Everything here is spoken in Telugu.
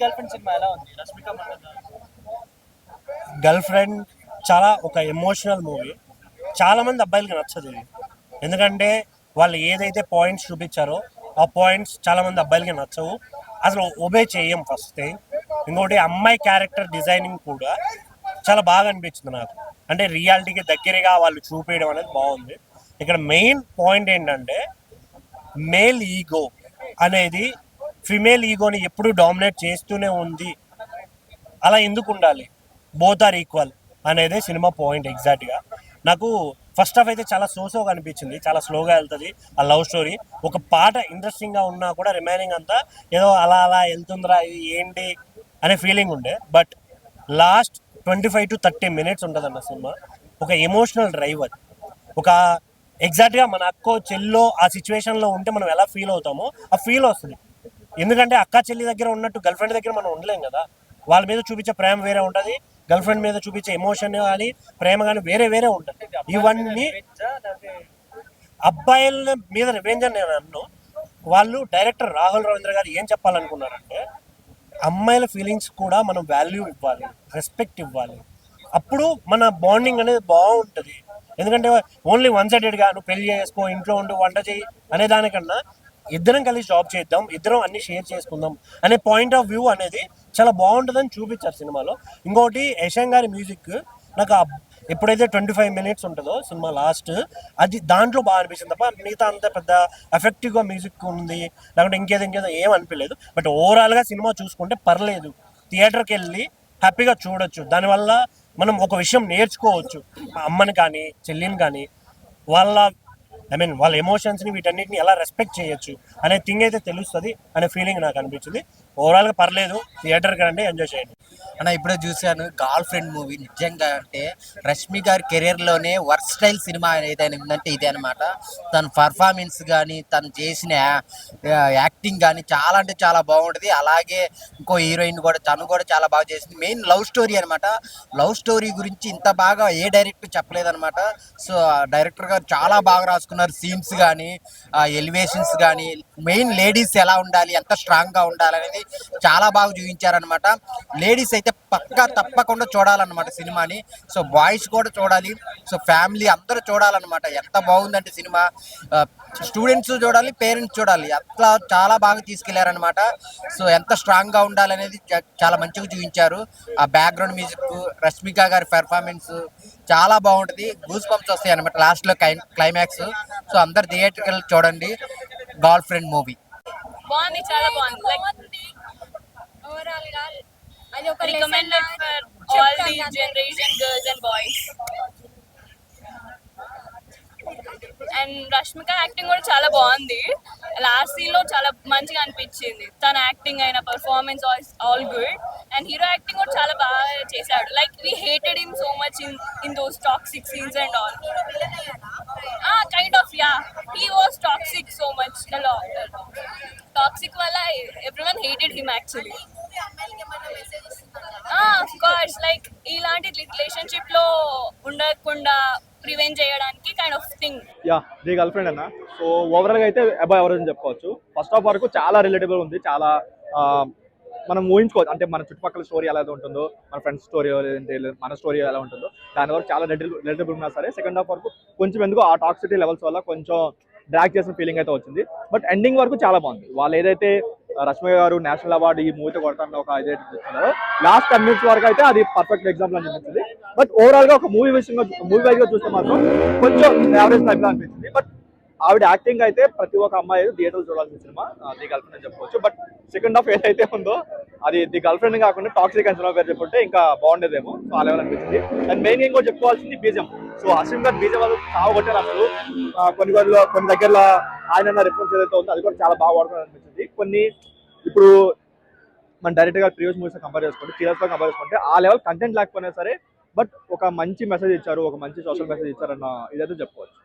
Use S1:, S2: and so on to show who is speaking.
S1: గర్ల్ ఫ్రెండ్ సినిమా ఎలా ఉంది? రష్మిక మండన
S2: గర్ల్ ఫ్రెండ్ చాలా ఒక ఎమోషనల్ మూవీ. చాలా మంది అబ్బాయిలకి నచ్చదు ఇది. ఎందుకంటే వాళ్ళు ఏదైతే పాయింట్స్ చూపించారో ఆ పాయింట్స్ చాలా మంది అబ్బాయిలకి నచ్చవు. అసలు ఒబే చేయం ఫస్ట్ థింగ్. ఇంకోటి అమ్మాయి క్యారెక్టర్ డిజైనింగ్ కూడా చాలా బాగా అనిపించింది నాకు. అంటే రియాలిటీకి దగ్గరగా వాళ్ళు చూపించడం అనేది బాగుంది. ఇక్కడ మెయిన్ పాయింట్ ఏంటంటే మేల్ ఈగో అనేది ఫిమేల్ ఈగోని ఎప్పుడు డామినేట్ చేస్తూనే ఉంది. అలా ఎందుకు ఉండాలి, బోత్ ఆర్ ఈక్వల్ అనేది సినిమా పాయింట్ ఎగ్జాక్ట్గా. నాకు ఫస్ట్ హాఫ్ అయితే చాలా సోసోగా అనిపించింది, చాలా స్లోగా వెళ్తుంది ఆ లవ్ స్టోరీ. ఒక పాట ఇంట్రెస్టింగ్గా ఉన్నా కూడా రిమైనింగ్ అంతా ఏదో అలా అలా వెళ్తుందిరా ఇది ఏంటి అనే ఫీలింగ్ ఉండే. బట్ లాస్ట్ 25 to 30 minutes ఉంటుందన్న సినిమా. ఒక ఎమోషనల్ డ్రైవ్ అది. ఒక ఎగ్జాక్ట్గా మన అక్కో చెల్లో ఆ సిచ్యువేషన్లో ఉంటే మనం ఎలా ఫీల్ అవుతామో ఆ ఫీల్ వస్తుంది. ఎందుకంటే అక్క చెల్లి దగ్గర ఉన్నట్టు గర్ల్ ఫ్రెండ్ దగ్గర మనం ఉండలేం కదా. వాళ్ళ మీద చూపించే ప్రేమ వేరే ఉంటుంది, గర్ల్ ఫ్రెండ్ మీద చూపించే ఎమోషన్ కానీ ప్రేమ కానీ వేరే వేరే ఉంటుంది. ఇవన్నీ అబ్బాయిల మీద రివెంజ్ అని నేను అన్ను. వాళ్ళు డైరెక్టర్ రాహుల్ రవీంద్ర గారు ఏం చెప్పాలనుకున్నారంటే అమ్మాయిల ఫీలింగ్స్ కూడా మనం వాల్యూ ఇవ్వాలి, రెస్పెక్ట్ ఇవ్వాలి. అప్పుడు మన బాండింగ్ అనేది బాగుంటుంది. ఎందుకంటే ఓన్లీ వన్ సైడెడ్గా నువ్వు పెళ్లి చేసుకో, ఇంట్లో ఉండి వంట చేయి అనే దానికన్నా ఇద్దరం కలిసి జాబ్ చేద్దాం, ఇద్దరం అన్ని షేర్ చేసుకుందాం అనే పాయింట్ ఆఫ్ వ్యూ అనేది చాలా బాగుంటుందని చూపించారు సినిమాలో. ఇంకోటి యశన్ గారి మ్యూజిక్ నాకు ఎప్పుడైతే 25 minutes ఉంటుందో సినిమా లాస్ట్, అది దాంట్లో బాగా అనిపించింది తప్ప మిగతా అంత పెద్ద ఎఫెక్టివ్గా మ్యూజిక్ ఉంది లేకుంటే ఇంకేదో ఏం అనిపించలేదు. బట్ ఓవరాల్గా సినిమా చూసుకుంటే పర్లేదు, థియేటర్కి వెళ్ళి హ్యాపీగా చూడొచ్చు. దానివల్ల మనం ఒక విషయం నేర్చుకోవచ్చు, అమ్మని కానీ చెల్లిని కానీ వాళ్ళ వాళ్ళ ఎమోషన్స్ని వీటన్నిటిని ఎలా రెస్పెక్ట్ చేయొచ్చు అనే థింగ్ అయితే తెలుస్తుంది అనే ఫీలింగ్ నాకు అనిపించింది. ఓవరాల్గా పర్లేదు, థియేటర్కి రండి, ఎంజాయ్ చేయండి.
S3: అన్న ఇప్పుడే చూశాను గర్ల్ ఫ్రెండ్ మూవీ. నిజంగా అంటే రష్మి గారి కెరీర్లోనే వర్స్టైల్ సినిమా ఏదైనా ఉందంటే ఇదే అనమాట. తన పర్ఫార్మెన్స్ కానీ తను చేసిన యాక్టింగ్ కానీ చాలా అంటే చాలా బాగుంటుంది. అలాగే ఇంకో హీరోయిన్ కూడా తను కూడా చాలా బాగా చేసింది. మెయిన్ లవ్ స్టోరీ అనమాట. లవ్ స్టోరీ గురించి ఇంత బాగా ఏ డైరెక్టర్ చెప్పలేదన్నమాట. సో డైరెక్టర్ గారు చాలా బాగా రాసుకున్నారు. సీన్స్ కానీ ఎలివేషన్స్ కానీ మెయిన్ లేడీస్ ఎలా ఉండాలి, ఎంత స్ట్రాంగ్గా ఉండాలి అనేది చాలా బాగా చూపించారనమాట. లేడీస్ అయితే పక్కా తప్పకుండా చూడాలన్నమాట సినిమాని. సో బాయ్స్ కూడా చూడాలి, సో ఫ్యామిలీ అందరూ చూడాలన్నమాట. ఎంత బాగుందంటే సినిమా స్టూడెంట్స్ చూడాలి, పేరెంట్స్ చూడాలి, అట్లా చాలా బాగా తీసుకెళ్లారనమాట. సో ఎంత స్ట్రాంగ్గా ఉండాలనేది చాలా మంచిగా చూపించారు. ఆ బ్యాక్గ్రౌండ్ మ్యూజిక్, రష్మిక గారి పెర్ఫార్మెన్స్ చాలా బాగుంటుంది. గూస్ బంప్స్ వస్తాయి అనమాట లాస్ట్లో క్లైమాక్స్. సో అందరు థియేటర్కి చూడండి గర్ల్ ఫ్రెండ్ మూవీ.
S4: బాగుంది, చాలా బాగుంది. ఓవరాల్ గా అది ఒక recommended for all the generation girls and boys. And Rashmika acting కూడా చాలా బాగుంది. లాస్ట్ సీన్ లో చాలా మంచిగా అనిపించింది. తన యాక్టింగ్ అయిన performance all good. And hero acting కూడా చాలా బాగా చేశాడు. Like we hated him so much in those toxic scenes and all. Kind of ya, he was toxic so much. Toxic వల్ల everyone hated him actually. Of course, like ఇలాంటి రిలేషన్షిప్ లో ఉండకుండా ప్రివెంట్ చేయడానికి kind of thing.
S5: The girlfriend అన్న. సో ఓవరాల్గా అయితే అబావ్ ఎవరేజ్ అని చెప్పుకోవచ్చు. ఫస్ట్ ఆఫ్ వరకు చాలా రిలేటబుల్ ఉంది. చాలా మనం ఊహించుకోవచ్చు, అంటే మన చుట్టుపక్కల స్టోరీ ఎలా ఉంటుందో, మన ఫ్రెండ్స్ స్టోరీ లేదంటే మన స్టోరీ ఎలా ఉంటుందో దాని వరకు చాలా రిలేటబుల్ ఉన్నా సరే సెకండ్ హాఫ్ వరకు కొంచెం ఎందుకు ఆ టాక్సిటీ లెవెల్స్ వల్ల కొంచెం డ్రాక్ చేసిన ఫీలింగ్ అయితే వచ్చింది. బట్ ఎండింగ్ వరకు చాలా బాగుంది. వాళ్ళు ఏదైతే రష్మి గారు నేషనల్ అవార్డు ఈ మూవీతో కొడతారన్న ఒక ఇదైతే చెప్తున్నారో లాస్ట్ 10 minutes వరకు అయితే అది పర్ఫెక్ట్ ఎగ్జాంపుల్ అని అనిపించింది. బట్ ఓవరాల్ గా ఒక మూవీ విషయంగా మూవీ వైజ్ గా చూస్తే మాత్రం కొంచెం యావరేజ్ టైప్ గా అనిపించింది. బట్ ఆవిడ యాక్టింగ్ అయితే ప్రతి ఒక్క అమ్మాయి థియేటర్ చూడాల్సిన సినిమా ది గర్ల్ ఫ్రెండ్ అని చెప్పుకోవచ్చు. బట్ సెకండ్ హాఫ్ ఏదైతే ఉందో అది ది గర్ల్ ఫ్రెండ్ కాకుండా టాక్సిక్ అని సినిమా పేరు చెప్పుకుంటే ఇంకా బాగుండేదేమో. సో ఆ లెవెల్ అనిపించింది. అండ్ మెయిన్ ఇంకో చెప్పుకోవాల్సింది బీజం. సో హసీం గారు బీజం వాళ్ళు సాగొట్టారు అసలు. కొన్ని దగ్గరలో ఆయన రిఫరెన్స్ ఏదైతే ఉందో అది కూడా చాలా బాగా వాడుతున్నారు అనిపించింది. కొన్ని ఇప్పుడు మన డైరెక్ట్ గా ప్రీవియస్ మూవీస్ కంపేర్ చేసుకుంటే, సీరియల్స్ తో కంపేర్ చేసుకుంటే ఆ లెవెల్ కంటెంట్ లేకపోయినా సరే బట్ ఒక మంచి మెసేజ్ ఇచ్చారు, ఒక మంచి సోషల్ మెసేజ్ ఇచ్చారన్న ఇదైతే చెప్పుకోవచ్చు.